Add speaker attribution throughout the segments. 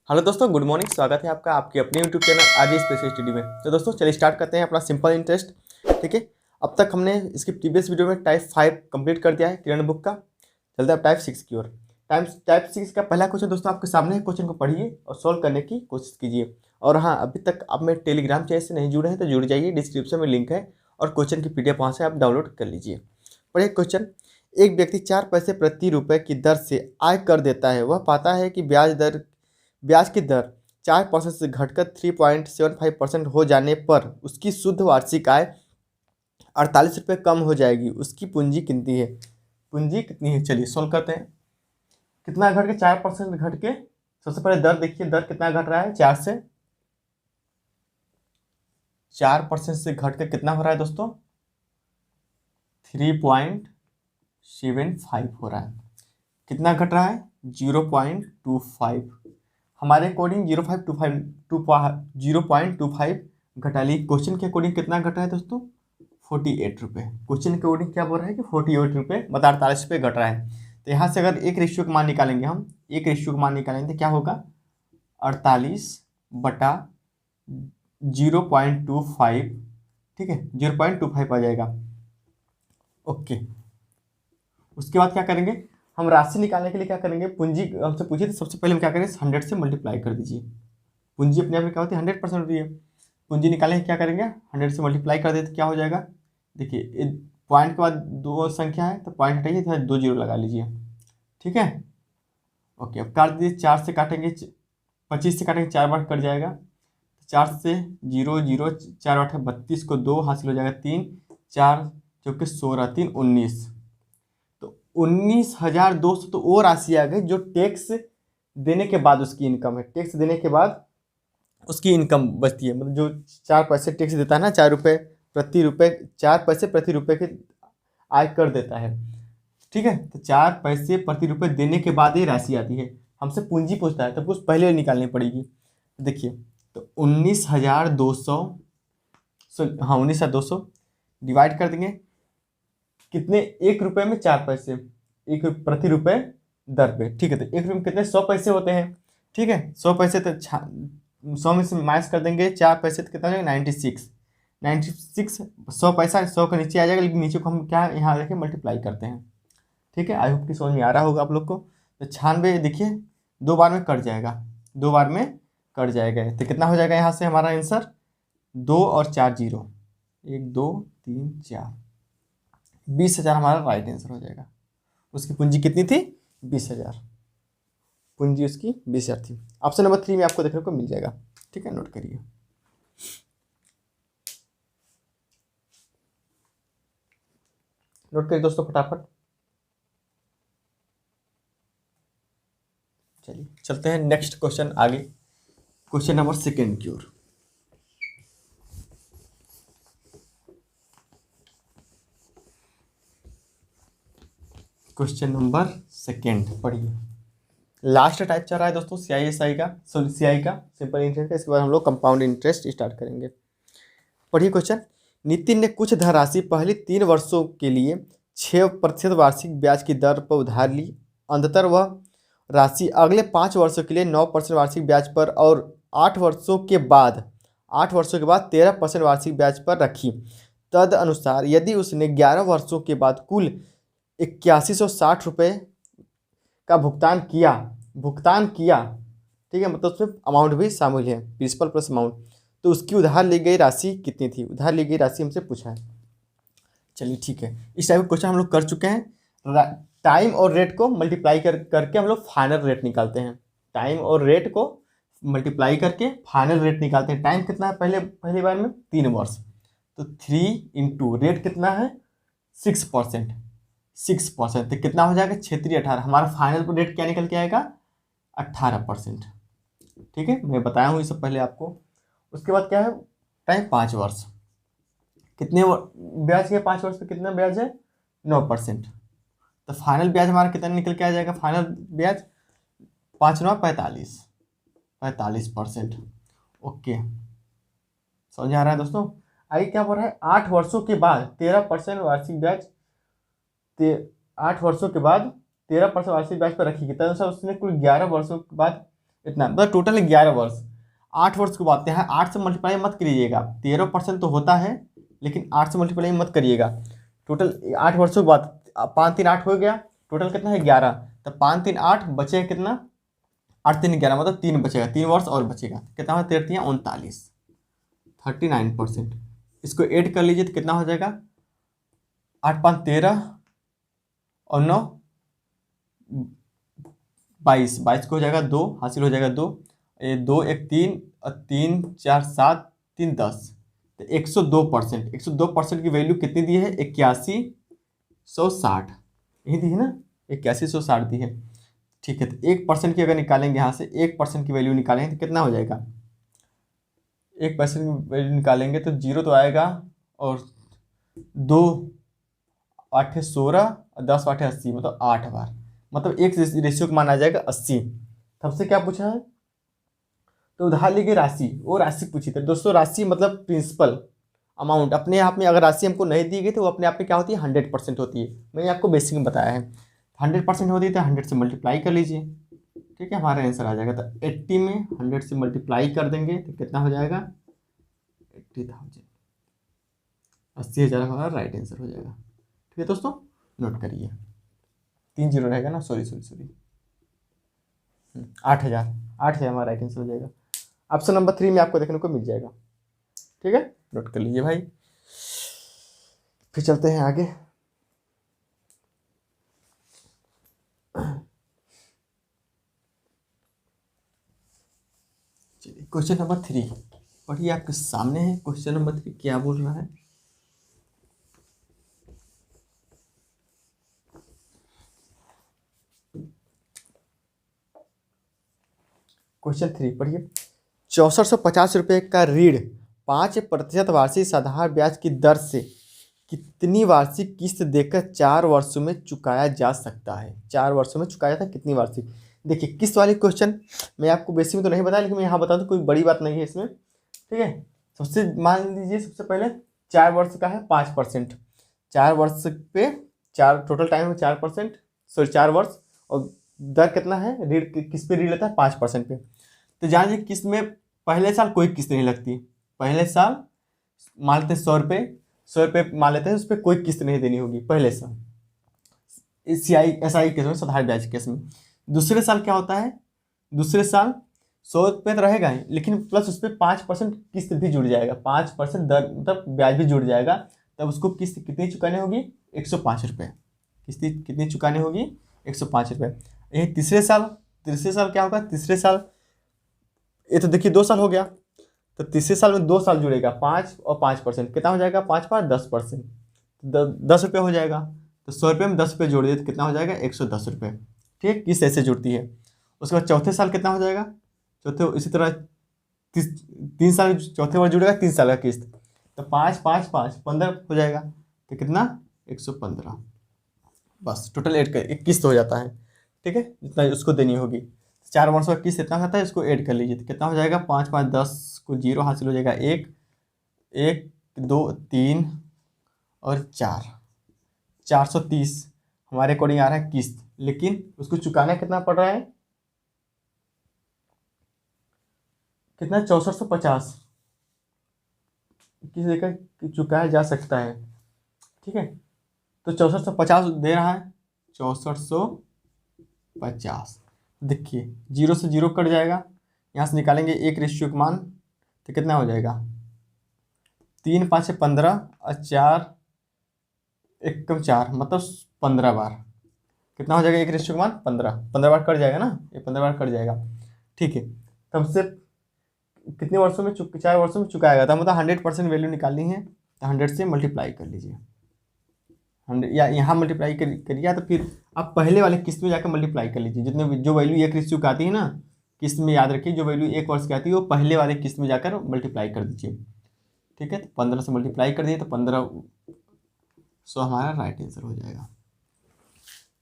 Speaker 1: Hello दोस्तों, good morning. स्वागत है आपका आपके अपने यूट्यूब चैनल आज स्पेशल स्टडी में। तो दोस्तों चलिए स्टार्ट करते हैं अपना सिंपल इंटरेस्ट। ठीक है, अब तक हमने इसकी प्रीवियस वीडियो में टाइप 5 कंप्लीट कर दिया है किरण बुक का। चलते हैं टाइप 6 की ओर। टाइप 6 का पहला क्वेश्चन दोस्तों आपके सामने है। क्वेश्चन को पढ़िए और सॉल्व करने की कोशिश कीजिए। और हाँ, अभी तक आप मेरे टेलीग्राम चैनल से नहीं जुड़े हैं तो जुड़ जाइए, डिस्क्रिप्शन में लिंक है और क्वेश्चन की PDF वहाँ से आप डाउनलोड कर लीजिए। पढ़िए क्वेश्चन। एक व्यक्ति 4 पैसे प्रति रुपये की दर से आय कर देता है। वह पाता है कि ब्याज की दर 4% से घटकर 3.75% हो जाने पर उसकी शुद्ध वार्षिक आय 48 रुपये कम हो जाएगी। उसकी पूंजी कितनी है? पूंजी कितनी है? चलिए सोल्व करते हैं। कितना घट के 4% घट के, सबसे पहले दर देखिए, दर कितना घट रहा है? 4% से घट के कितना हो रहा है दोस्तों? 3.75 हो रहा है। कितना घट रहा है? 0.25। हमारे अकॉर्डिंग 0.25 घटा ली। क्वेश्चन के अकॉर्डिंग कितना घट रहा है दोस्तों? 48 रुपये। क्वेश्चन के अकॉर्डिंग क्या बोल रहा है कि 48 रुपये मतलब 48 रुपये घट रहा है। तो यहाँ से अगर एक रेशियो का मान निकालेंगे, हम एक रेशियो का मान निकालेंगे तो क्या होगा? 48/0.25। ठीक है, 0.25 आ जाएगा। ओके, उसके बाद क्या करेंगे? हम राशि निकालने के लिए क्या करेंगे? पूंजी हमसे पूछिए तो सबसे पहले हम क्या करें? 100 से मल्टीप्लाई कर दीजिए। पूंजी अपने आप में क्या होती है? 100% होती है। पूंजी निकालने क्या करेंगे? 100 से मल्टीप्लाई कर देते तो क्या हो जाएगा? देखिए, पॉइंट के बाद दो संख्या है तो पॉइंट हटाइए तो 2 जीरो लगा लीजिए। ठीक है, ओके। अब काट दीजिए। 4 से काटेंगे, 25 से काटेंगे, 4 बार कट जाएगा। 4 से 0 0, 4 8 32 को 2 हासिल हो जाएगा 3, 4 चौके 16, 3 19। तो 19,200 तो वो राशि आ गई जो टैक्स देने के बाद उसकी इनकम है। टैक्स देने के बाद उसकी इनकम बचती है, मतलब जो 4 पैसे टैक्स देता है ना, 4 रुपये प्रति रुपये, 4 पैसे प्रति रुपये के आय कर देता है। ठीक है, तो 4 पैसे प्रति रुपये देने के बाद ये राशि आती है। हमसे पूंजी पूछता है तो कुछ पहले निकालनी पड़ेगी। देखिए, तो 19,200, हाँ 19,200 डिवाइड कर देंगे कितने? 1 रुपये में 4 पैसे, 1 प्रति रुपये दर पे। ठीक है, तो 1 रुपये में कितने? 100 पैसे होते हैं। ठीक है, 100 पैसे तो 100 में से माइनस कर देंगे 4 पैसे तो कितना हो जाएगा? 96। 100 पैसा 100 के नीचे आ जाएगा, लेकिन नीचे को हम क्या यहाँ रखें? मल्टीप्लाई करते हैं। ठीक है, आई होप कि समझ में आ रहा होगा आप लोग को। तो 96 देखिए 2 बार में कट जाएगा, 2 बार में कट जाएगा। तो कितना हो जाएगा यहाँ से हमारा आंसर? 2 और 4 0, 1 2 3 4, 20,000 हमारा राइट आंसर हो जाएगा। उसकी पूंजी कितनी थी? 20,000। पूंजी उसकी 20,000 थी। ऑप्शन नंबर 3 में आपको देखने को मिल जाएगा। ठीक है, नोट करिए। नोट करिए दोस्तों फटाफट। चलिए चलते हैं नेक्स्ट क्वेश्चन आगे, क्वेश्चन नंबर 2 की ओर। क्वेश्चन नंबर 2 पढ़िए। लास्ट टाइप चल रहा है दोस्तों CISI का, CI का सिंपल इंटरेस्ट का। इसके बाद हम लोग कंपाउंड इंटरेस्ट स्टार्ट करेंगे। पढ़िए क्वेश्चन। नितिन ने कुछ धनराशि पहले 3 वर्षों के लिए 6% वार्षिक ब्याज की दर पर उधार ली। अंततः वह राशि अगले 5 वर्षों के लिए 9% वार्षिक ब्याज पर और 8 वर्षों के बाद 13% वार्षिक ब्याज पर रखी। तदनुसार यदि उसने 11 वर्षों के बाद कुल 8160 रुपये का भुगतान किया, ठीक है, मतलब उसमें अमाउंट भी शामिल है, प्रिंसिपल प्लस अमाउंट, तो उसकी उधार ली गई राशि कितनी थी? उधार ली गई राशि हमसे पूछा है। चलिए ठीक है, इस टाइप का क्वेश्चन हम लोग कर चुके हैं। टाइम और रेट को मल्टीप्लाई करके हम लोग फाइनल रेट निकालते हैं। टाइम और रेट को मल्टीप्लाई करके फाइनल रेट निकालते हैं। टाइम कितना है? पहली बार में 3 वर्ष, तो 3 इंटू रेट कितना है? 6%। तो कितना हो जाएगा? 6×3 = 18। हमारा फाइनल रेट क्या निकल के आएगा? 18%। ठीक है, मैं बताया हूँ ये सब पहले आपको। उसके बाद क्या है? टाइम 5 वर्ष। कितने ब्याज के? 5 वर्ष पे कितना ब्याज है? 9%। तो फाइनल ब्याज हमारा कितना निकल के आ जाएगा? फाइनल ब्याज 5 9 45%। ओके, समझ आ रहा है दोस्तों? आगे क्या बोल रहा है? 8 वर्षों के बाद 13% वार्षिक ब्याज, 8 वर्षों के बाद 13% वार्षिक ब्याज पर रखी। तदनुसार उसने कुल 11 वर्षों के बाद कितना, मतलब टोटल 11 वर्ष। 8 वर्ष की बात है, 8 से मल्टीप्लाई मत करिएगा, 13% तो होता है, लेकिन 8 से मल्टीप्लाई मत करिएगा। टोटल 8 वर्षों के बाद 5 3 8 हो गया, टोटल कितना है 11, तो 5 3 8 बचेगा कितना, 8 3 11, मतलब 3 बचेगा, 3 वर्ष और बचेगा, कितना हो 13 39, 39%। इसको ऐड कर लीजिए तो कितना हो जाएगा, 8 5 13 और 9 22, 22 को हो जाएगा 2, हासिल हो जाएगा 2, ये 2 1 3 और 3 4 7 3 10, तो 102%। 102% की वैल्यू कितनी दी है, 8160, यही दी है ना, 8160 दी है। ठीक है, तो 1% की अगर निकालेंगे, यहाँ से 1% की वैल्यू निकालेंगे तो कितना हो जाएगा, 1% की वैल्यू निकालेंगे तो 0 तो आएगा, और 2 8 16 और 10 8 80, मतलब 8 बार, मतलब एक रेशियो का मान आ जाएगा 80। सबसे क्या पूछा है, तो उधार ली गई राशि, वो राशि पूछी थी दोस्तों। राशि मतलब प्रिंसिपल अमाउंट, अपने आप में अगर राशि हमको नहीं दी गई तो वो अपने आप में क्या होती है, 100% होती है। मैंने आपको बेसिक में बताया है, 100% होती है तो 100 से मल्टीप्लाई कर लीजिए, ठीक है, हमारा आंसर आ जाएगा। तो 80 में 100 से मल्टीप्लाई कर देंगे तो कितना हो जाएगा, 80,000, 80,000 हमारा राइट आंसर हो जाएगा। ठीक है दोस्तों, नोट करिए, 3 जीरो रहेगा ना, सॉरी सॉरी सॉरी, 8,000, 8,000 हमारा राइट आंसर हो जाएगा। ऑप्शन नंबर 3 में आपको देखने को मिल जाएगा। ठीक है, नोट कर लीजिए भाई। फिर चलते हैं आगे। चलिए क्वेश्चन नंबर 3 पढ़िए, आपके सामने है क्वेश्चन नंबर 3 क्या बोल रहा है। क्वेश्चन 3 पढ़िए, 6450 रुपये का ऋण 5% वार्षिक साधारण ब्याज की दर से कितनी वार्षिक किस्त देकर 4 वर्षों में चुकाया जा सकता है। 4 वर्षों में चुकाया था कितनी वार्षिक। देखिए किस्त वाली क्वेश्चन मैं आपको बेसिक में तो नहीं बताया, लेकिन मैं यहाँ बता दूँ, कोई बड़ी बात नहीं है इसमें। ठीक है, सबसे मान लीजिए सबसे पहले 4 वर्ष का है 5%, 4 वर्ष पे 4 टोटल टाइम है 4%, सॉरी 4 वर्ष, और दर कितना है, ऋण किस पे ऋण लेता है 5% पे। तो जान लीजिए किस्त में पहले साल कोई किस्त नहीं लगती, पहले साल मान लेते हैं 100 रुपये, 100 रुपये मान लेते हैं, उस पर कोई किस्त नहीं देनी होगी पहले साल, SI केस में, साधारण ब्याज केस में। दूसरे साल क्या होता है, दूसरे साल 100 रुपये तो रहेगा ही, लेकिन प्लस उस पर 5% किस्त भी जुड़ जाएगा, 5% दर मतलब ब्याज भी जुड़ जाएगा, तब उसको किस्त कितनी चुकानी होगी, 105 रुपये, किस्त कितनी चुकानी होगी, 105 रुपये। यही तीसरे साल क्या होगा, तीसरे साल ये तो देखिए 2 साल हो गया, तो तीसरे साल में 2 साल जुड़ेगा, 5 और 5%, कितना हो जाएगा, 5 5 10%, 10 रुपये हो जाएगा। तो 100 रुपये में 10 रुपये जोड़ दिए तो कितना हो जाएगा, 110 रुपये। ठीक, किस्त ऐसे जुड़ती है। उसके बाद चौथे साल कितना हो जाएगा, चौथे इसी तरह 3 साल चौथे बार जुड़ेगा, 3 साल का किस्त, तो 5 5 5 15 हो जाएगा, तो कितना 115, बस टोटल ऐड कर एक किस्त हो जाता है। ठीक है, जितना उसको देनी होगी, 4 वर्षों का किस्त इतना खाता है, इसको ऐड कर लीजिए तो कितना हो जाएगा, 5 5 10 को 0 हासिल हो जाएगा, 1 1 2 3 और 4, 430 हमारे अकॉर्डिंग आ रहा है किस्त, लेकिन उसको चुकाना कितना पड़ रहा है, कितना 6450 किस देकर चुकाया जा सकता है। ठीक है, तो 6450 दे रहा है, 6450, देखिए 0 से 0 कट जाएगा, यहाँ से निकालेंगे 1 रेशियो का मान, तो कितना हो जाएगा, 3 5 15 और 4 1 कम 4, मतलब 15 बार, कितना हो जाएगा 1 रेशियो का मान 15, 15 बार कट जाएगा ना, ये 15 बार कट जाएगा। ठीक है, तब से कितने वर्षों में 4 वर्षों में चुकाएगा था, मतलब 100% वैल्यू निकालनी है, तो 100 से मल्टीप्लाई कर लीजिए, 100 या यहाँ मल्टीप्लाई करिए, या तो फिर आप पहले वाले किस्त में जाकर मल्टीप्लाई कर लीजिए, जितने जो वैल्यू 1 रेशियो का आती है ना किस्त में, याद रखिए जो वैल्यू 1 वर्ष की आती है वो पहले वाले किस्त में जाकर मल्टीप्लाई कर दीजिए। ठीक है, तो 15 से मल्टीप्लाई कर दिए तो 1500 हमारा राइट आंसर हो जाएगा।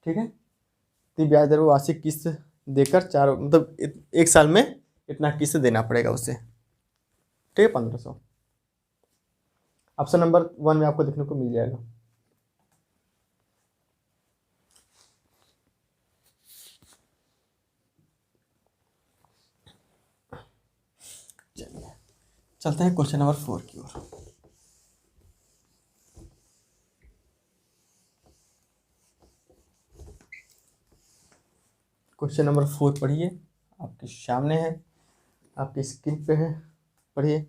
Speaker 1: ठीक है, तो ब्याज दर वार्षिक किस्त देकर 4 मतलब 1 साल में इतना किस्त देना पड़ेगा उसे। ठीक है, 1500। ऑप्शन नंबर 1 में आपको देखने को मिल जाएगा। चलते हैं क्वेश्चन नंबर 4 की ओर। क्वेश्चन नंबर 4 पढ़िए, आपके सामने है, आपकी स्क्रीन पे है, पढ़िए।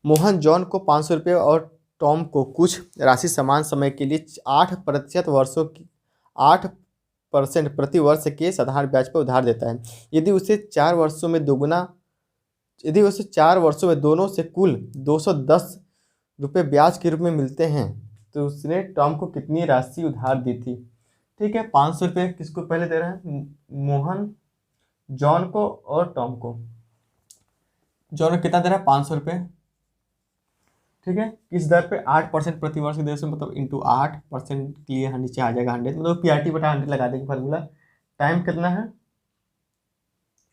Speaker 1: मोहन जॉन को 500 रुपये और टॉम को कुछ राशि समान समय के लिए 8% प्रति वर्ष के साधारण ब्याज पर उधार देता है। यदि उसे 4 वर्षों में दोनों से कुल 210 रुपये ब्याज के रूप में मिलते हैं तो उसने टॉम को कितनी राशि उधार दी थी। ठीक है, 500 रुपये किसको पहले दे रहा है, मोहन जॉन को और टॉम को। जॉन को कितना दे रहा है, 500 रुपये। ठीक है, किस दर पे, 8% प्रति वर्ष की दर से, मतलब इंटू 8% के लिए यहाँ नीचे आ जाएगा 100, मतलब PRT बटा 100 लगा देंगे फार्मूला। टाइम कितना है,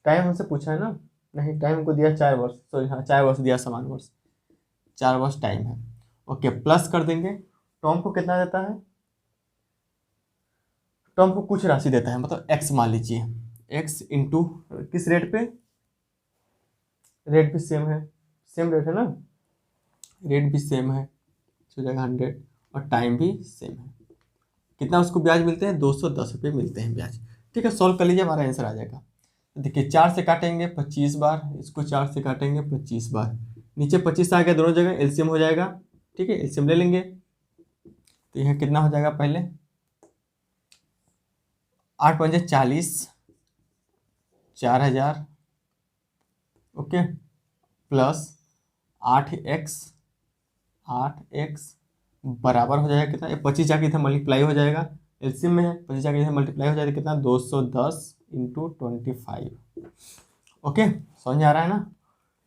Speaker 1: टाइम हमसे पूछा है ना, नहीं टाइम हमको दिया 4 वर्ष, सॉरी हाँ 4 वर्ष दिया, समान वर्ष, 4 वर्ष टाइम है। ओके, प्लस कर देंगे। टॉम को कितना देता है, टॉम को कुछ राशि देता है, मतलब x मान लीजिए, x इंटू किस रेट पे, रेट भी सेम है, सेम रेट है ना, रेट भी सेम है, हो जाएगा 100, और टाइम भी सेम है। कितना उसको ब्याज मिलते हैं, 210 रुपये मिलते हैं ब्याज। ठीक है, सॉल्व कर लीजिए, हमारा आंसर आ जाएगा। देखिए 4 से काटेंगे 25 बार, इसको 4 से काटेंगे 25 बार, नीचे 25 आ गया, दोनों जगह एलसीएम हो जाएगा। ठीक है, एलसीएम ले लेंगे, तो यह कितना हो जाएगा, पहले 8 पंजे 40, 4000, ओके, प्लस 8x बराबर हो जाएगा कितना, ये 25 जाके इधर मल्टीप्लाई हो जाएगा, एलसीएम में है, 25 जाके इधर मल्टीप्लाई हो जाएगा कितना, 210 इंटू 25। ओके, समझ आ रहा है ना,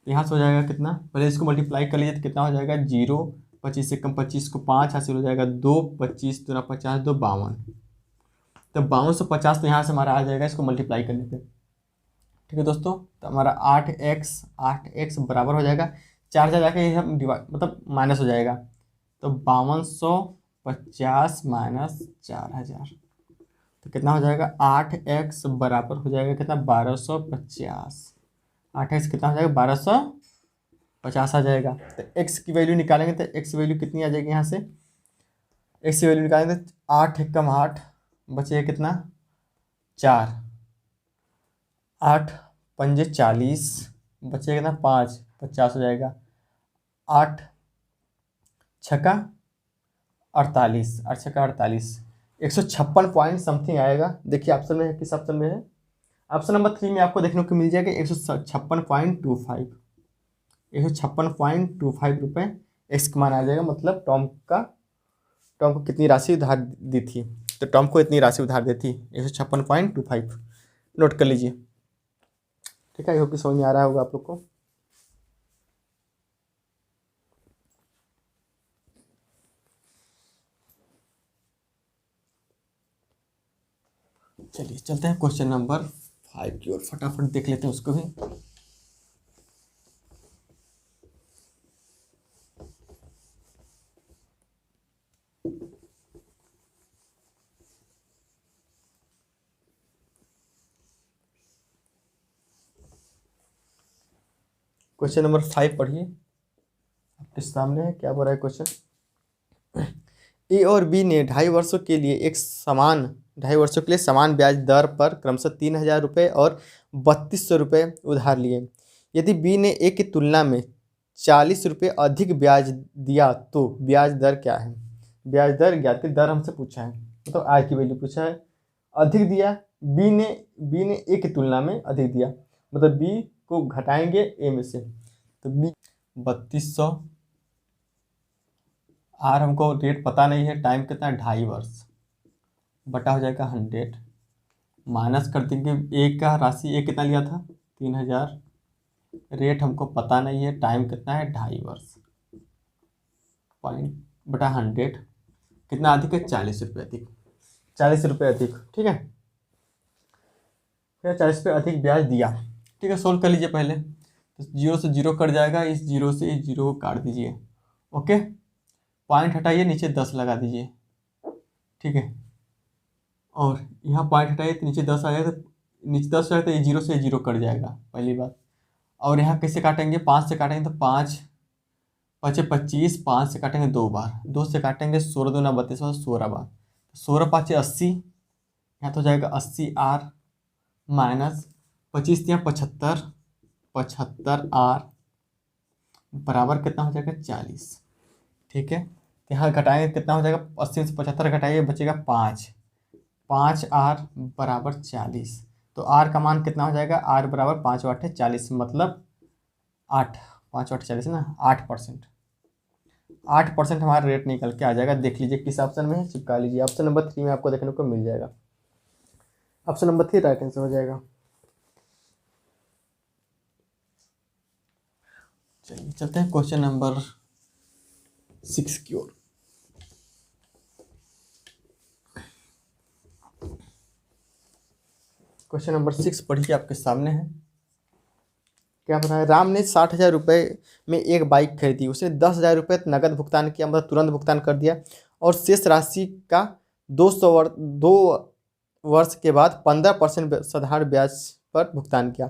Speaker 1: तो यहाँ से हो जाएगा कितना, पहले इसको मल्टीप्लाई कर लीजिए तो कितना हो जाएगा, 0, 25 से कम 25 को 5 हासिल हो जाएगा, 2, 25 दूना 50, 2 52, तो 5250 तो यहाँ से हमारा आ जाएगा, इसको मल्टीप्लाई करने पे। ठीक है दोस्तों, तो हमारा 8x बराबर हो जाएगा, 4 जा जाके हम डिवाइड, मतलब माइनस हो जाएगा, तो 5250 माइनस 4000, तो कितना हो जाएगा, 8x बराबर हो जाएगा कितना, 1250, 8x कितना हो जाएगा, 1250 आ जाएगा। तो x की वैल्यू निकालेंगे तो x वैल्यू कितनी आ जाएगी, यहाँ से x की वैल्यू निकालेंगे तो 8 कम 8 बचेगा कितना, 4, 8 पंजे 40 बचेगा कितना, 5, 50 हो जाएगा, 8 छक्का 48, 8 छक्का 48, 156 पॉइंट समथिंग आएगा। देखिए ऑप्शन में है, किस ऑप्शन में है, ऑप्शन नंबर 3 में आपको देखने को मिल जाएगा 156.25, 156.25 रुपये एक्स का मान आ जाएगा, मतलब टॉम को कितनी राशि उधार दी थी, तो टॉम को इतनी राशि उधार दी थी 156.25, नोट कर लीजिए। ठीक है, आई होप कि समझ में आ रहा होगा आप लोग को। चलिए चलते हैं क्वेश्चन नंबर 5 की ओर, फटाफट देख लेते हैं उसको भी। क्वेश्चन नंबर 5 पढ़िए, आपके सामने है, क्या बोल रहा है क्वेश्चन। ए और बी ने 2.5 वर्षों के लिए समान ब्याज दर पर क्रमशः 3000 रुपये और 3200 रुपये उधार लिए। यदि बी ने ए की तुलना में 40 रुपये अधिक ब्याज दिया तो ब्याज दर क्या है। ब्याज दर ज्ञात, दर हमसे पूछा है, मतलब आज की वैल्यू पूछा है। अधिक दिया, बी ने ए की तुलना में अधिक दिया, मतलब बी को घटाएंगे ए में से, तो बी 3200, आर हमको रेट पता नहीं है, टाइम कितना है, 2.5 वर्ष, बटा हो जाएगा 100, माइनस कर देंगे ए का राशि, ए कितना लिया था 3000, रेट हमको पता नहीं है, टाइम कितना है 2.5 वर्ष, पॉइंट बटा 100, कितना अधिक है, 40 रुपये अधिक, 40 रुपये अधिक। ठीक है, फिर 40 रुपये अधिक ब्याज दिया। ठीक है, सोल्व कर लीजिए पहले, तो 0 से 0 कट जाएगा, इस 0 से इस 0 को काट दीजिए, ओके, पॉइंट हटाइए, नीचे 10 लगा दीजिए। ठीक है, और यहाँ पॉइंट हटाइए तो नीचे 10 आ जाएगा, तो नीचे 10 आएगा तो ये 0 से 0 कट जाएगा, पहली बात। और यहाँ कैसे काटेंगे, 5 से काटेंगे तो 5 बचे 25, 5 से काटेंगे 2 बार, 2 से काटेंगे 16 दूना 32 बार 16 बार, 16 पाँच 80, यहाँ तो हो जाएगा 80R माइनस 25 या 75, 75R बराबर कितना हो जाएगा 40। ठीक है, यहाँ घटाएंगे कितना हो जाएगा, 80 से 75 घटाइए बचेगा 5, 5R बराबर 40। तो R का मान कितना हो जाएगा, R बराबर 5 वाट है 40, मतलब 8, 5 वाट 40 ना, 8%। 8% हमारा रेट निकल के आ जाएगा। देख लीजिए किस ऑप्शन में है, चिपका लीजिए। ऑप्शन नंबर 3 में आपको देखने को मिल जाएगा। ऑप्शन नंबर 3 राइट आंसर हो जाएगा। चलिए चलते हैं क्वेश्चन नंबर 6 की ओर। क्वेश्चन नंबर 6 पढ़िए, आपके सामने है। क्या बताया, राम ने 60,000 रुपये में एक बाइक खरीदी, उसे 10,000 रुपये नगद भुगतान किया, मतलब तुरंत भुगतान कर दिया, और शेष राशि का 2 वर्ष के बाद 15% साधारण ब्याज पर भुगतान किया।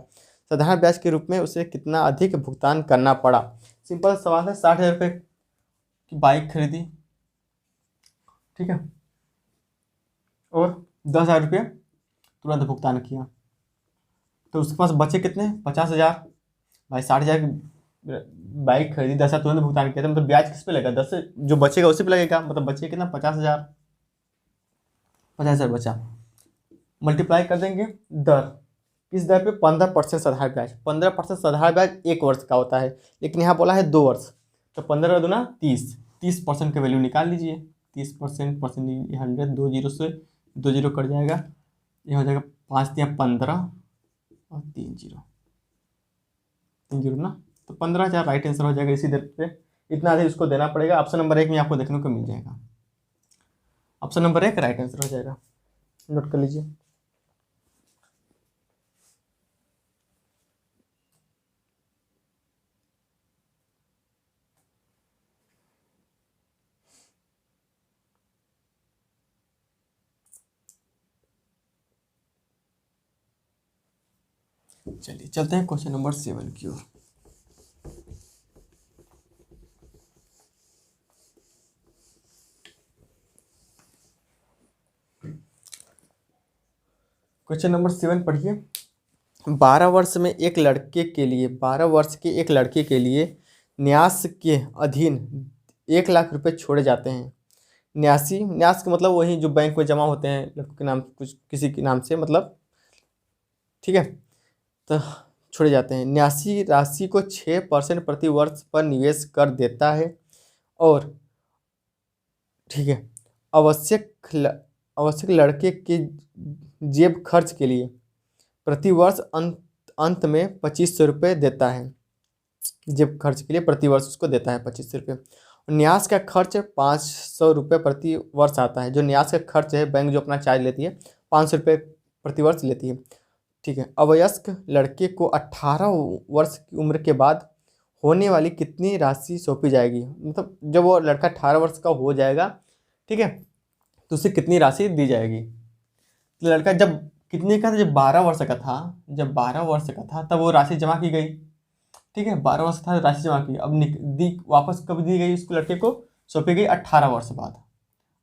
Speaker 1: साधारण ब्याज के रूप में उसे कितना अधिक भुगतान करना पड़ा। सिंपल सवाल है, 60,000 रुपये की बाइक खरीदी, ठीक है, और 10,000 रुपये तुरंत भुगतान किया, तो उसके पास बचे कितने, 50,000। भाई 60,000 की बाइक खरीदी, 10,000 तुरंत भुगतान किया, तो मतलब ब्याज किस पे लगेगा, 10 से जो बचेगा उसी पे लगेगा, मतलब बचे कितना, 50,000। 50,000 बचा, मल्टीप्लाई कर देंगे दर, किस दर पे, 15% साधारण ब्याज। 15% साधारण ब्याज 1 वर्ष का होता है, लेकिन यहाँ बोला है 2 वर्ष, तो 15 दूना 30, 30% का वैल्यू निकाल लीजिए। 30% 100, 2 जीरो से 2 जीरो कट जाएगा, ये हो जाएगा 5 या 15 और 3 जीरो, 3 जीरो ना, तो 15,000 राइट आंसर हो जाएगा। इसी दर पे इतना अधिक उसको देना पड़ेगा। ऑप्शन नंबर 1 में आपको देखने को मिल जाएगा। ऑप्शन नंबर 1 राइट आंसर हो जाएगा, नोट कर लीजिए। चलिए चलते हैं क्वेश्चन नंबर 7 की ओर। क्वेश्चन नंबर 7 पढ़िए। 12 वर्ष में एक लड़के के लिए 12 वर्ष के एक लड़के के लिए न्यास के अधीन 1 लाख रुपए छोड़े जाते हैं। न्यास का मतलब वही जो बैंक में जमा होते हैं लड़कों के नाम, कुछ किसी के नाम से, मतलब ठीक है, तो छोड़े जाते हैं। न्यासी राशि को 6% प्रति वर्ष पर निवेश कर देता है, और ठीक है, आवश्यक लड़के के जेब खर्च के लिए प्रति वर्ष अंत में 2500 रुपये देता है। जेब खर्च के लिए प्रति वर्ष उसको देता है 2500 रुपये। न्यास का खर्च 500 रुपये प्रति वर्ष आता है। जो न्यास का खर्च है, बैंक जो अपना चार्ज लेती है 500 रुपये प्रति वर्ष लेती है, ठीक है। अवयस्क लड़के को 18 वर्ष की उम्र के बाद होने वाली कितनी राशि सौंपी जाएगी, मतलब जब वो लड़का 18 वर्ष का हो जाएगा, ठीक है, तो उसे कितनी राशि दी जाएगी। तो लड़का जब कितने का था, जब 12 वर्ष का था, जब 12 वर्ष का था तब वो राशि जमा की गई, ठीक है, 12 वर्ष था राशि जमा की, अब दी वापस कब दी गई, इसको लड़के को सौंपी गई 18 वर्ष बाद।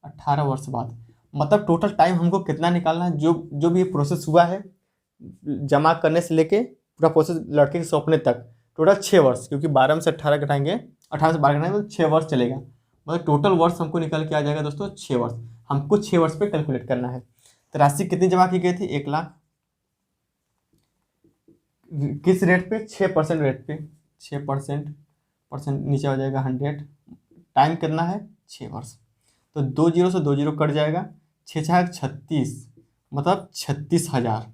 Speaker 1: 18 वर्ष बाद मतलब टोटल टाइम हमको कितना निकालना है, जो भी प्रोसेस हुआ है जमा करने से लेके पूरा प्रोसेस लड़के के सौंपने तक, टोटल 6 वर्ष, क्योंकि 12 में से 18 घटाएंगे, 18 से 12 घटाएंगे तो 6 वर्ष चलेगा, मतलब टोटल वर्ष हमको निकल के आ जाएगा दोस्तों 6 वर्ष। हमको 6 वर्ष पे कैलकुलेट करना है। तो राशि कितनी जमा की गई थी, 1 लाख, किस रेट पे, 6% रेट पे, 6% नीचे हो जाएगा 100, टाइम कितना है 6 वर्ष, तो 2 जीरो से 2 जीरो कट जाएगा, 6 36, मतलब 36,000,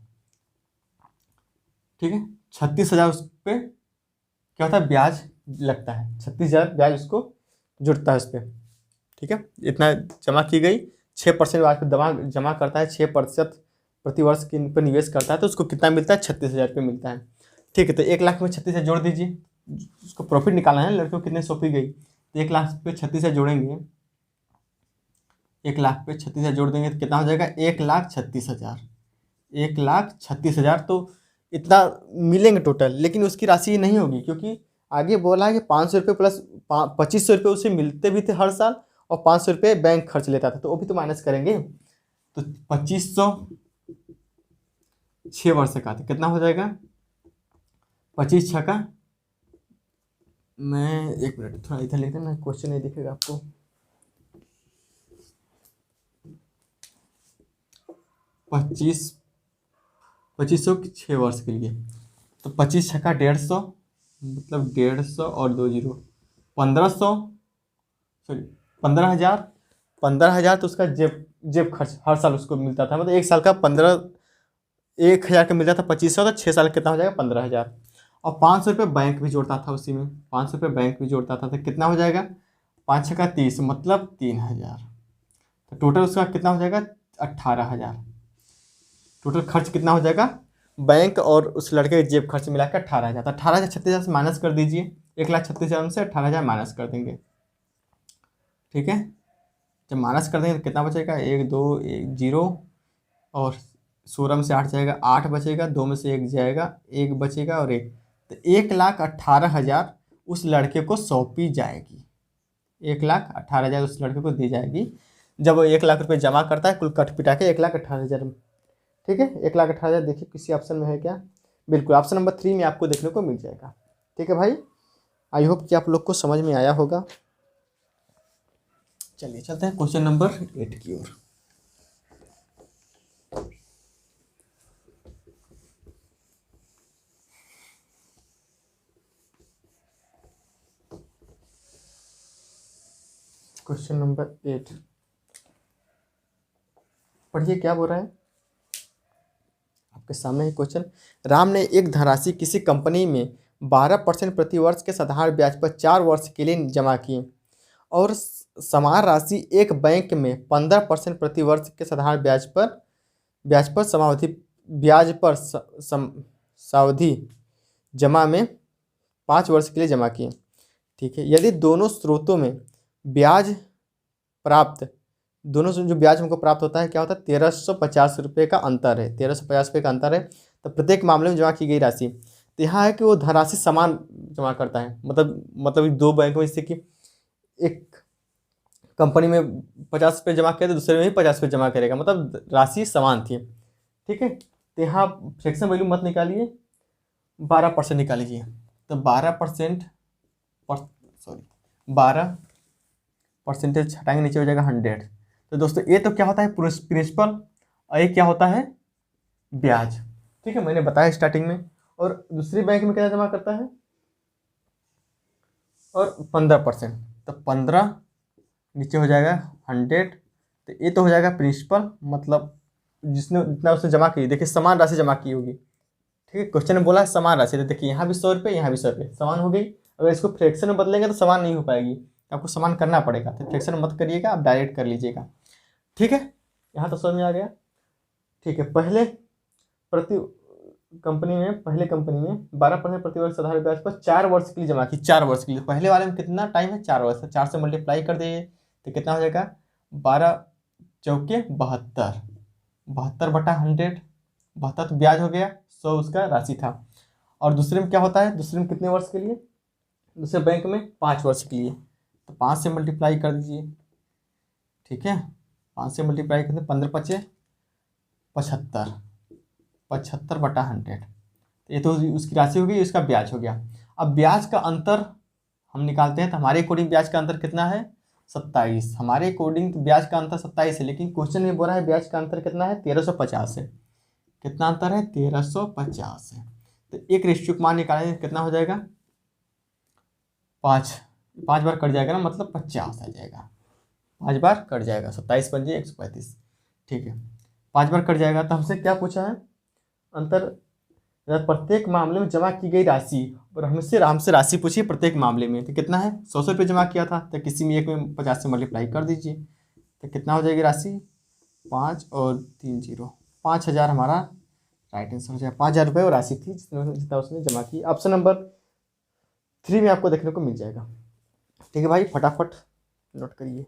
Speaker 1: ठीक है, 36,000 उस पर क्या होता है, ब्याज लगता है, 36,000 ब्याज उसको जुड़ता है उस पर, ठीक है। इतना जमा की गई, 6% ब्याज जमा करता है, 6% प्रति वर्ष के पर निवेश करता है, तो उसको कितना मिलता है, 36,000 रुपये मिलता है, ठीक है। तो 1 लाख में 36,000 जोड़ दीजिए, उसको प्रॉफिट निकालना है, लड़के को कितने सौंपी गई, तो 1 लाख पे 36,000 जोड़ेंगे, 1 लाख पे 36,000 जोड़ देंगे तो कितना हो जाएगा, 1,36,000, 1,36,000। तो इतना मिलेंगे टोटल, लेकिन उसकी राशि नहीं होगी, क्योंकि आगे बोला है कि 500 रुपये प्लस 2500 रुपये उसे मिलते भी थे हर साल, और 500 रुपये बैंक खर्च लेता था, तो वो भी तो माइनस करेंगे। तो 2500 6 वर्ष का था, कितना हो जाएगा? 25 छक्का, मैं 1 मिनट थोड़ा इधर लिख देना, क्वेश्चन नहीं दिखेगा आपको। 2500 6 वर्ष के लिए, तो 25 छक्का 150, मतलब 150 और 2 जीरो 1500, सॉरी 15,000। 15,000 तो उसका जेब जेब खर्च हर साल उसको मिलता था, मतलब एक साल का 1,000 का मिलता था 2500, तो 6 साल का कितना हो जाएगा? 15,000। और 500 रुपये बैंक भी जोड़ता था उसी में, 500 रुपये बैंक भी जोड़ता था, तो कितना हो जाएगा? 5 छक्का 30, मतलब 3,000। तो टोटल उसका कितना हो जाएगा? 18,000। टोटल खर्च कितना हो जाएगा बैंक और उस लड़के के जेब खर्च मिला के? 18,000। तो 18,000 36,000 से माइनस कर दीजिए, 1,36,000 से 18,000 माइनस कर देंगे, ठीक है। जब माइनस कर देंगे तो कितना बचेगा? 1 2 1 0, और 16 में से 8 जाएगा, 8 बचेगा, 2 में से 1 जाएगा, 1 बचेगा और 1, तो 1,18,000 उस लड़के को सौंपी जाएगी। 1,18,000 उस लड़के को दी जाएगी जब वो 1,00,000 रुपये जमा करता है, कुल कट पिटा के 1,18,000 में, ठीक है। 1,18,000 देखिए किसी ऑप्शन में है क्या? बिल्कुल ऑप्शन नंबर 3 में आपको देखने को मिल जाएगा, ठीक है भाई। आई होप कि आप लोग को समझ में आया होगा। चलिए चलते हैं क्वेश्चन नंबर 8 की ओर। क्वेश्चन नंबर 8 पढ़िए, क्या बोल रहा है आपके सामने ही क्वेश्चन। राम ने एक धनराशि किसी कंपनी में 12% प्रति वर्ष के साधारण ब्याज पर 4 वर्ष के लिए जमा की, और समान राशि एक बैंक में 15% प्रति वर्ष के साधारण ब्याज पर समावधि ब्याज पर सावधि जमा में 5 वर्ष के लिए जमा किए, ठीक है। यदि दोनों स्रोतों में ब्याज प्राप्त, दोनों से जो ब्याज हमको प्राप्त होता है क्या होता है? 1,350 रुपये का अंतर है, 1,350 रुपये का अंतर है। तो प्रत्येक मामले में जमा की गई राशि, तो यहाँ है कि वो धनराशि समान जमा करता है, मतलब दो बैंक में, जैसे कि एक कंपनी में 50 रुपये जमा किया तो दूसरे में भी 50 रुपये जमा करेगा, मतलब राशि समान थी, ठीक है। तो यहाँ फ्रैक्शन वैल्यू मत निकालिए, 12% निकालिए। तो 12%, सॉरी 12% हटाएंगे, नीचे हो जाएगा 100। तो दोस्तों ये तो क्या होता है? प्रिंसिपल, और ये क्या होता है? ब्याज, ठीक है, मैंने बताया स्टार्टिंग में। और दूसरी बैंक में कितना जमा करता है? और 15%, तो 15 नीचे हो जाएगा 100। तो ये तो हो जाएगा प्रिंसिपल, मतलब जिसने जितना उसने जमा की, देखिए समान राशि जमा की होगी, ठीक है। क्वेश्चन में बोला है समान राशि, तो देखिए यहाँ भी 100 रुपये, यहाँ भी 100 रुपये, समान हो गई। अगर इसको फ्रैक्शन में बदलेंगे तो समान नहीं हो पाएगी, आपको समान करना पड़ेगा। तो फ्रैक्शन मत करिएगा, आप डायरेक्ट कर लीजिएगा, ठीक है। यहाँ तो समझ में आ गया, ठीक है। पहले कंपनी में 12% प्रति वर्ष साधारण ब्याज पर 4 वर्ष के लिए जमा की, 4 वर्ष के लिए। पहले वाले में कितना टाइम है? 4 वर्ष। 4 से मल्टीप्लाई कर दिए तो कितना हो जाएगा? 12 चौके 72, 72/100, 72 तो ब्याज हो गया, 100 उसका राशि था। और दूसरे में क्या होता है? दूसरे में कितने वर्ष के लिए? दूसरे बैंक में 5 वर्ष के लिए, तो 5 से मल्टीप्लाई कर दीजिए, ठीक है। 5 से मल्टीप्लाई करते 15×5 = 75, 75/100। ये तो उसकी राशि हो गई, इसका ब्याज हो गया। अब ब्याज का अंतर हम निकालते हैं, तो हमारे अकॉर्डिंग ब्याज का अंतर कितना है? 27। हमारे अकॉर्डिंग तो ब्याज का अंतर 27 है, लेकिन क्वेश्चन में बोल रहा है ब्याज का अंतर कितना है? 1,350 है। कितना अंतर है? 1,350 है। तो एक रेशियो मान निकालेंगे, कितना हो जाएगा? 5 बार कट जाएगा ना, मतलब 50 आ जाएगा। 5 बार कट जाएगा, 27 बन जाए 135, ठीक है। 5 बार कट जाएगा। तो हमसे क्या पूछा है? अंतर, प्रत्येक मामले में जमा की गई राशि, और हमसे राशि पूछी प्रत्येक मामले में, तो कितना है? 100 रुपये जमा किया था, तो किसी में एक में 50 से मल्टीप्लाई कर दीजिए, तो कितना हो जाएगी राशि? 5 और 3 0, 5,000 हमारा राइट आंसर हो जाएगा। 5,000 रुपये और राशि थी जितना उसने जमा की। ऑप्शन नंबर 3 में आपको देखने को मिल जाएगा, ठीक है भाई, फटाफट नोट करिए।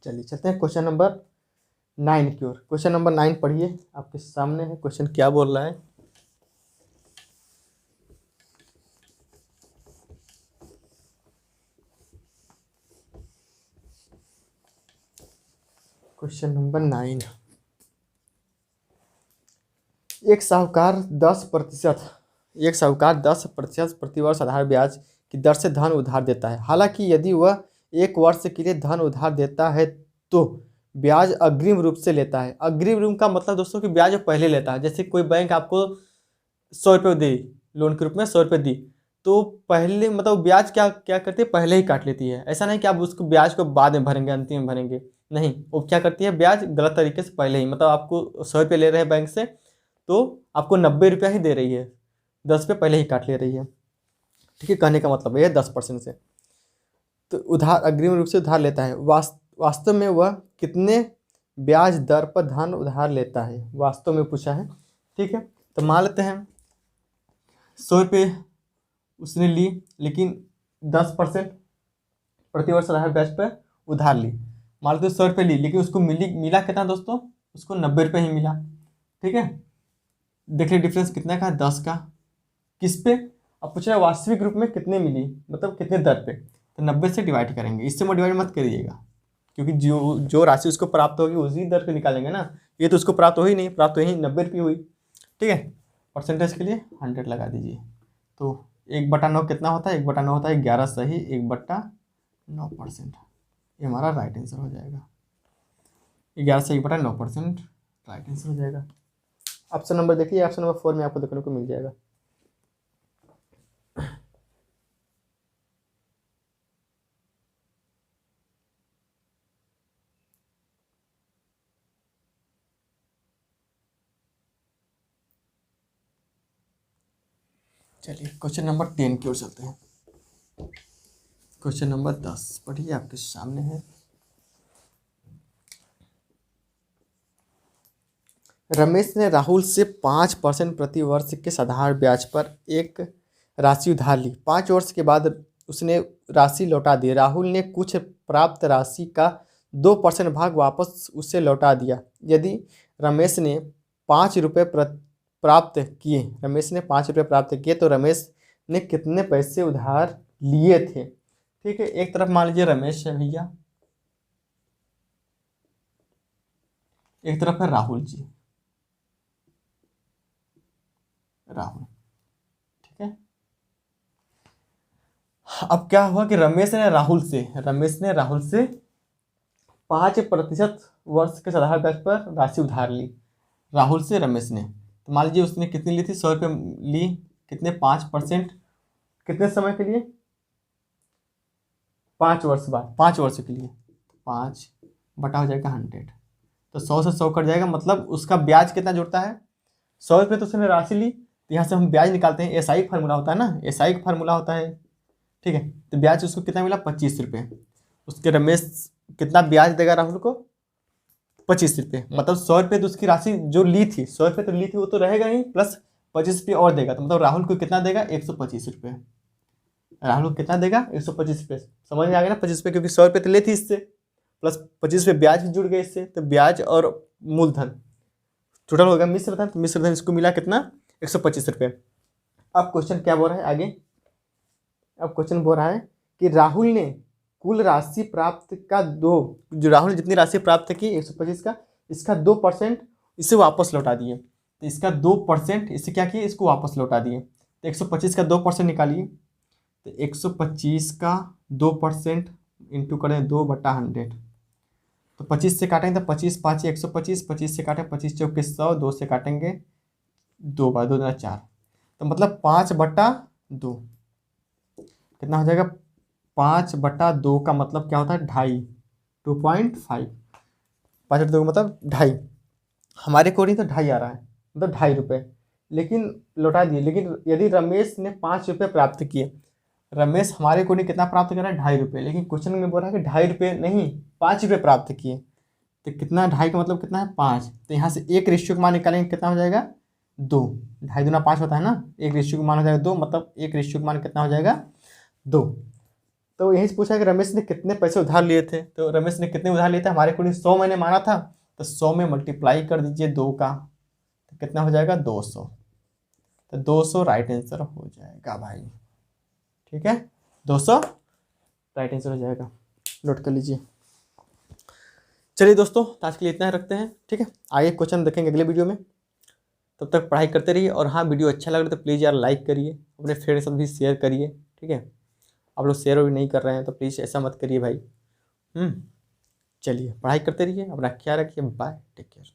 Speaker 1: चलिए चलते हैं क्वेश्चन नंबर 9 की ओर। क्वेश्चन नंबर 9 पढ़िए, आपके सामने है क्वेश्चन क्या बोल रहा है। क्वेश्चन नंबर 9, एक साहूकार 10% प्रतिवर्ष आधार ब्याज की दर से धन उधार देता है। हालांकि यदि वह 1 वर्ष के लिए धन उधार देता है तो ब्याज अग्रिम रूप से लेता है। अग्रिम रूप का मतलब दोस्तों कि ब्याज पहले लेता है। जैसे कोई बैंक आपको 100 रुपये दी, लोन के रूप में 100 रुपये दी, तो पहले मतलब ब्याज क्या क्या करती है, पहले ही काट लेती है। ऐसा नहीं कि आप उसको ब्याज को बाद में भरेंगे, अंतिम में भरेंगे, नहीं, वो क्या करती है, ब्याज गलत तरीके से पहले ही, मतलब आपको 100 रुपये ले रहे हैं बैंक से, तो आपको 90 रुपया ही दे रही है, 10 रुपये पहले ही काट ले रही है। ठीक है, कहने का मतलब ये 10% से तो उधार अग्रिम रूप से उधार लेता है। वास्तव में वह कितने ब्याज दर पर धन उधार लेता है, वास्तव में पूछा है। ठीक है, तो मान लेते हैं 100 रुपये उसने ली, लेकिन 10% प्रतिवर्ष आधार ब्याज पर उधार ली। मान लेते 100 रुपये ली, लेकिन उसको मिला कितना दोस्तों, उसको 90 रुपये ही मिला। ठीक है, देखिए डिफरेंस कितना का, 10 का। किस पे, अब पूछ रहा है वास्तविक रूप में कितने मिली, मतलब कितने दर पे, तो 90 से डिवाइड करेंगे। इससे डिवाइड मत करिएगा, क्योंकि जो राशि उसको प्राप्त होगी उसी दर पे निकालेंगे ना। ये तो उसको प्राप्त हो ही नहीं, प्राप्त हो ही 90 रुपये हुई। ठीक है, परसेंटेज के लिए 100 लगा दीजिए। तो 1/9 कितना होता है, 1/9 होता है 11 सही 1/9%। ये हमारा राइट आंसर हो जाएगा। 11 से 1/9% राइट आंसर हो जाएगा। ऑप्शन नंबर देखिए, ऑप्शन नंबर 4 में आपको देखने को मिल जाएगा। चलिए क्वेश्चन नंबर 10 की ओर चलते हैं। क्वेश्चन नंबर 10 पढ़िए, आपके सामने है। रमेश ने राहुल से 5% प्रति वर्ष के साधारण ब्याज पर एक राशि उधार ली। 5 वर्ष के बाद उसने राशि लौटा दी। राहुल ने कुछ प्राप्त राशि का 2% भाग वापस उसे लौटा दिया। यदि रमेश ने 5 रुपये प्राप्त किए, तो रमेश ने कितने पैसे उधार लिए थे। ठीक है, एक तरफ मान लीजिए रमेश है भैया, एक तरफ है राहुल जी, राहुल। ठीक है, अब क्या हुआ कि रमेश ने राहुल से 5% वर्ष के साधारण ब्याज पर राशि उधार ली। राहुल से रमेश ने, तो मान लीजिए उसने कितनी ली थी, 100 रुपये ली, कितने 5%, कितने समय के लिए, 5 वर्ष बाद, 5 वर्ष के लिए, 5 बटा हो जाएगा 100, तो 100 से 100 कट जाएगा। मतलब उसका ब्याज कितना जुड़ता है, 100 रुपये तो उसने राशि ली, तो यहाँ से हम ब्याज निकालते हैं, एसआई का फार्मूला होता है ना, एसआई का फार्मूला होता है। ठीक है, तो ब्याज उसको कितना मिला, 25 रुपये। उसके रमेश कितना ब्याज देगा राहुल को, 25 रुपये। मतलब 100 रुपये तो उसकी राशि जो ली थी, 100 रुपये तो ली थी, वो तो रहेगा नहीं, प्लस 25 रुपये और देगा। तो मतलब राहुल को कितना देगा, 125 रुपये। राहुल को कितना देगा, 125 रुपये। समझ में आ गया ना, 25 रुपये, क्योंकि 100 रुपये तो ले थी इससे, प्लस 25 रुपये ब्याज भी जुड़ गए इससे, तो ब्याज और मूलधन टोटल होगा मिश्र धन। तो मिश्र धन इसको मिला कितना, 125 रुपये। अब क्वेश्चन क्या बोल रहा है आगे, अब क्वेश्चन बोल रहा है कि राहुल ने कुल राशि प्राप्त का जो राहुल ने जितनी राशि प्राप्त की 125 का, इसका 2% इसे वापस लौटा दिए। तो इसका 2% इससे क्या किए, इसको वापस लौटा दिए। तो 125 का 2% निकालिए, तो 125 का 2% इंटू करें 2/100, तो 25 से काटेंगे तो 25 5 125, 25 से काटें 25 चौके 100, 2 से काटेंगे 2 बार 2 4, तो मतलब 5/2 कितना हो जाएगा, 5/2 का मतलब क्या होता है, 2.5, 2.5, 5/2 का मतलब 2.5। हमारे अकॉर्डिंग तो 2.5 आ रहा है, मतलब 2.5 रुपये, लेकिन लौटा दिए। लेकिन यदि रमेश ने 5 रुपये प्राप्त किए, रमेश हमारे अकॉर्डिंग कितना प्राप्त कर रहा है, 2.5 रुपये, लेकिन क्वेश्चन में बोल रहा है कि 2.5 रुपये नहीं, 5 रुपये प्राप्त किए। तो कितना, 2.5 का मतलब कितना है, 5। तो यहाँ से 1 रेशियो का मान निकालेंगे, कितना हो जाएगा, 2। 2.5 दूना 5 होता है ना, 1 रेशियो का मान हो जाएगा 2, मतलब 1 रेशियो का मान कितना हो जाएगा, 2। तो यहीं से पूछा कि रमेश ने कितने पैसे उधार लिए थे, तो रमेश ने कितने उधार लिए थे, हमारे को 100 मैंने माना था, तो 100 में मल्टीप्लाई कर दीजिए 2 का, तो कितना हो जाएगा 200, तो 200 राइट आंसर हो जाएगा भाई। ठीक है, 200 राइट आंसर हो जाएगा, नोट कर लीजिए। चलिए दोस्तों, आज के लिए इतना ही रखते हैं। ठीक है, आगे क्वेश्चन देखेंगे अगले वीडियो में, तब तक पढ़ाई करते रहिए। और हाँ, वीडियो अच्छा लग रहा है तो प्लीज़ यार लाइक करिए, अपने फ्रेंड सब भी शेयर करिए। ठीक है, आप लोग शेयर भी नहीं कर रहे हैं तो प्लीज़ ऐसा मत करिए भाई। चलिए पढ़ाई करते रहिए, अपना ख्याल रखिए, बाय, टेक केयर।